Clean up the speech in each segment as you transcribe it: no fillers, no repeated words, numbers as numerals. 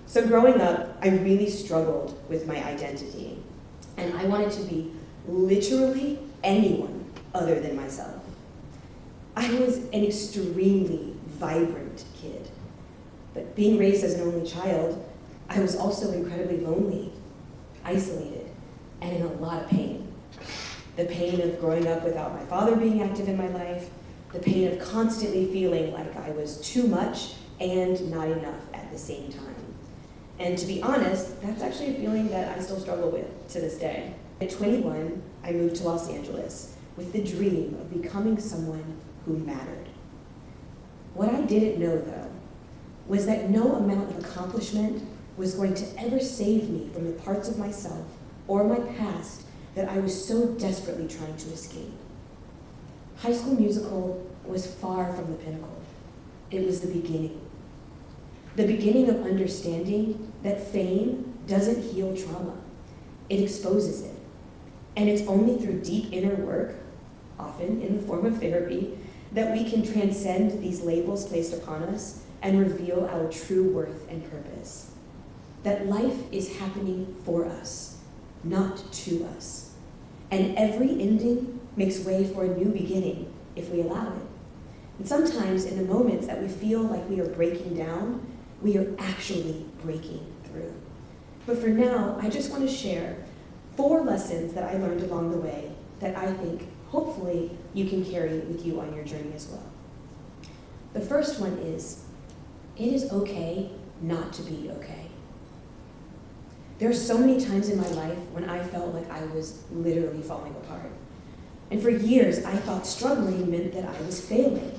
So growing up, I really struggled with my identity, and I wanted to be literally anyone other than myself. I was an extremely vibrant kid, but being raised as an only child, I was also incredibly lonely, isolated, and in a lot of pain. The pain of growing up without my father being active in my life, the pain of constantly feeling like I was too much and not enough at the same time. And to be honest, that's actually a feeling that I still struggle with to this day. At 21, I moved to Los Angeles with the dream of becoming someone who mattered. What I didn't know, though, was that no amount of accomplishment was going to ever save me from the parts of myself or my past that I was so desperately trying to escape. High School Musical was far from the pinnacle. It was the beginning. The beginning of understanding that fame doesn't heal trauma. It exposes it. And it's only through deep inner work, often in the form of therapy, that we can transcend these labels placed upon us and reveal our true worth and purpose. That life is happening for us, not to us. And every ending makes way for a new beginning if we allow it. And sometimes in the moments that we feel like we are breaking down, we are actually breaking through. But for now, I just want to share 4 lessons that I learned along the way that I think hopefully you can carry with you on your journey as well. The first one is, it is okay not to be okay. There are so many times in my life when I felt like I was literally falling apart. And for years, I thought struggling meant that I was failing.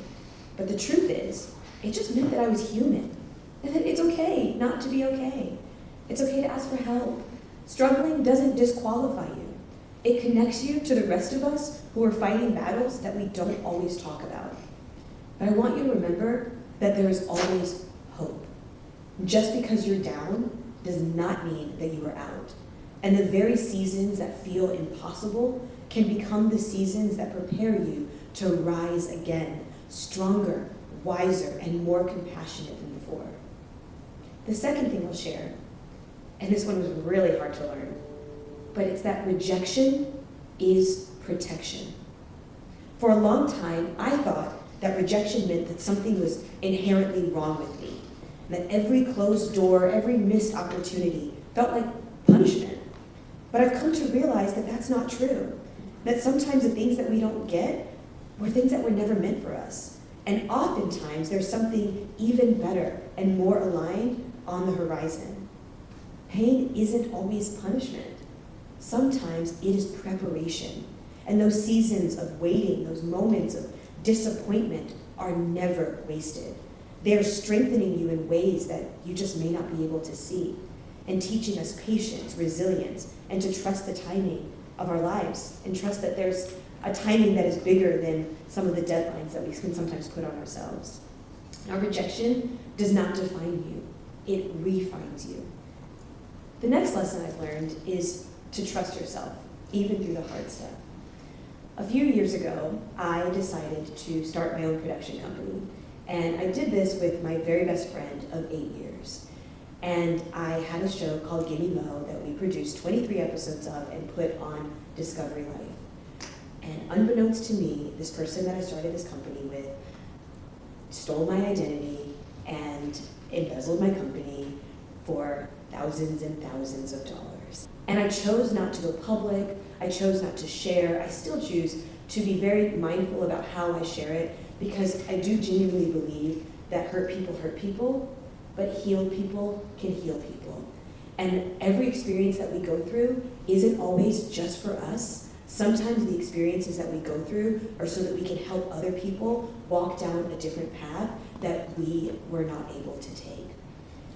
But the truth is, it just meant that I was human. And that it's okay not to be okay. It's okay to ask for help. Struggling doesn't disqualify you. It connects you to the rest of us who are fighting battles that we don't always talk about. But I want you to remember that there is always hope. Just because you're down does not mean that you are out. And the very seasons that feel impossible can become the seasons that prepare you to rise again, stronger, wiser, and more compassionate than before. The second thing I'll share, and this one was really hard to learn, but it's that rejection is protection. For a long time, I thought that rejection meant that something was inherently wrong with me, and that every closed door, every missed opportunity felt like punishment. But I've come to realize that that's not true, that sometimes the things that we don't get were things that were never meant for us. And oftentimes, there's something even better and more aligned on the horizon. Pain isn't always punishment. Sometimes it is preparation. And those seasons of waiting, those moments of disappointment are never wasted. They are strengthening you in ways that you just may not be able to see, and teaching us patience, resilience, and to trust the timing of our lives, and trust that there's a timing that is bigger than some of the deadlines that we can sometimes put on ourselves. Our rejection does not define you. It refines you. The next lesson I've learned is to trust yourself, even through the hard stuff. A few years ago, I decided to start my own production company. And I did this with my very best friend of 8 years. And I had a show called GimmeMo that we produced 23 episodes of and put on Discovery Life. And unbeknownst to me, this person that I started this company with stole my identity and embezzled my company for thousands and thousands of dollars. And I chose not to go public. I chose not to share. I still choose to be very mindful about how I share it, because I do genuinely believe that hurt people, but healed people can heal people. And every experience that we go through isn't always just for us. Sometimes the experiences that we go through are so that we can help other people walk down a different path that we were not able to take.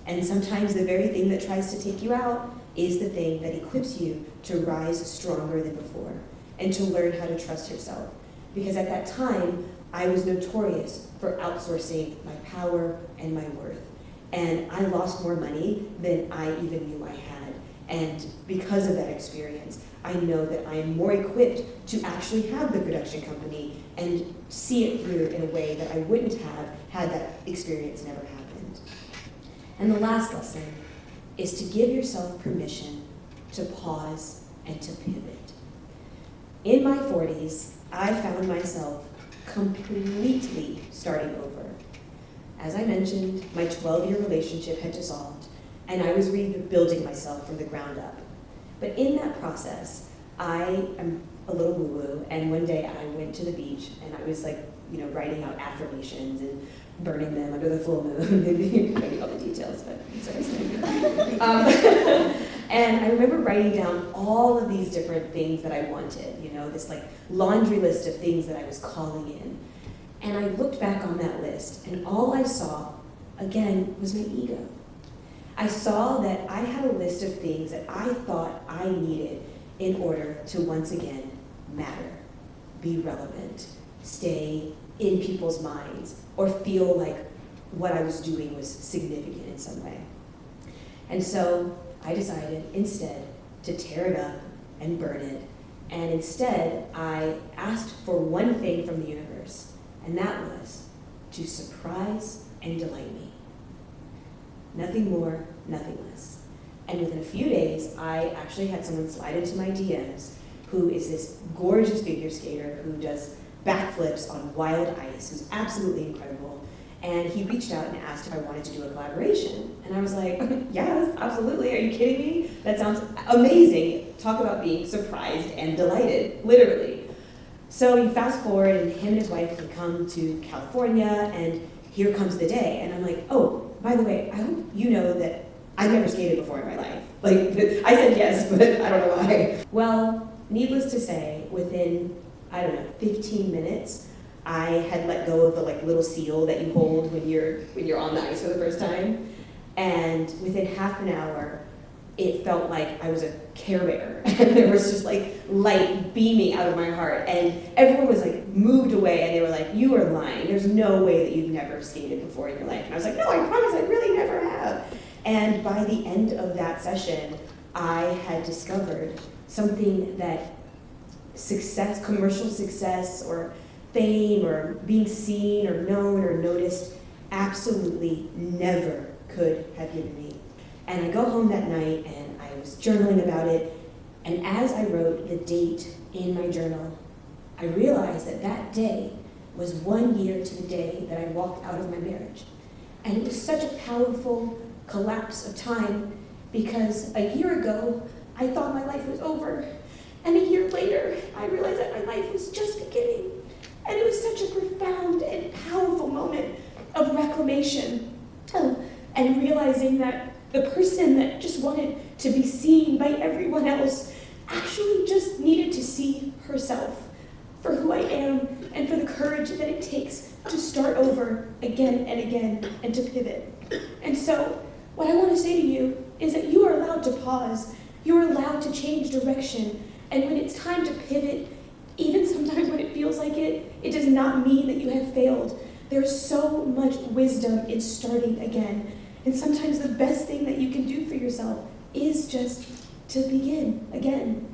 And sometimes the very thing that tries to take you out is the thing that equips you to rise stronger than before and to learn how to trust yourself. Because at that time, I was notorious for outsourcing my power and my worth. And I lost more money than I even knew I had. And because of that experience, I know that I am more equipped to actually have the production company and see it through in a way that I wouldn't have had that experience never happened. And the last lesson is to give yourself permission to pause and to pivot. In my 40s, I found myself completely starting over. As I mentioned, my 12-year relationship had dissolved, and I was rebuilding myself from the ground up. But in that process, I am a little woo-woo, and one day I went to the beach, and I was writing out affirmations and burning them under the full moon. I don't need all the details, but it's always and I remember writing down all of these different things that I wanted, this laundry list of things that I was calling in. And I looked back on that list, and all I saw, again, was my ego. I saw that I had a list of things that I thought I needed in order to once again matter, be relevant, stay in people's minds, or feel like what I was doing was significant in some way. And so I decided instead to tear it up and burn it. And instead, I asked for one thing from the universe, and that was to surprise and delight me. Nothing more, nothing less. And within a few days, I actually had someone slide into my DMs who is this gorgeous figure skater who does backflips on wild ice, who's absolutely incredible. And he reached out and asked if I wanted to do a collaboration. And I was like, yes, absolutely. Are you kidding me? That sounds amazing. Talk about being surprised and delighted, literally. So you fast forward, and him and his wife can come to California, and here comes the day. And I'm like, oh, by the way, I hope you know that I've never skated before in my life. I said yes, but I don't know why. Well, needless to say, within 15 minutes, I had let go of the little seal that you hold when you're on the ice for the first time. And within half an hour, it felt like I was a Care Bear. And there was just light beaming out of my heart. And everyone was moved away, and they were like, you are lying. There's no way that you've never skated before in your life. And I was like, no, I promise, I really never have. And by the end of that session, I had discovered something that success, commercial success, or fame, or being seen, or known, or noticed, absolutely never could have given me. And I go home that night, and I was journaling about it, and as I wrote the date in my journal, I realized that that day was 1 year to the day that I walked out of my marriage. And it was such a powerful collapse of time, because a year ago, I thought my life was over, and a year later, I realized that my life was just beginning. And it was such a profound and powerful moment of reclamation, and realizing that the person that just wanted to be seen by everyone else actually just needed to see herself for who I am, and for the courage that it takes to start over again and again and to pivot. And so what I want to say to you is that you are allowed to pause. You are allowed to change direction. And when it's time to pivot, even sometimes when it feels like it does not mean that you have failed. There's so much wisdom in starting again. And sometimes the best thing that you can do for yourself is just to begin again.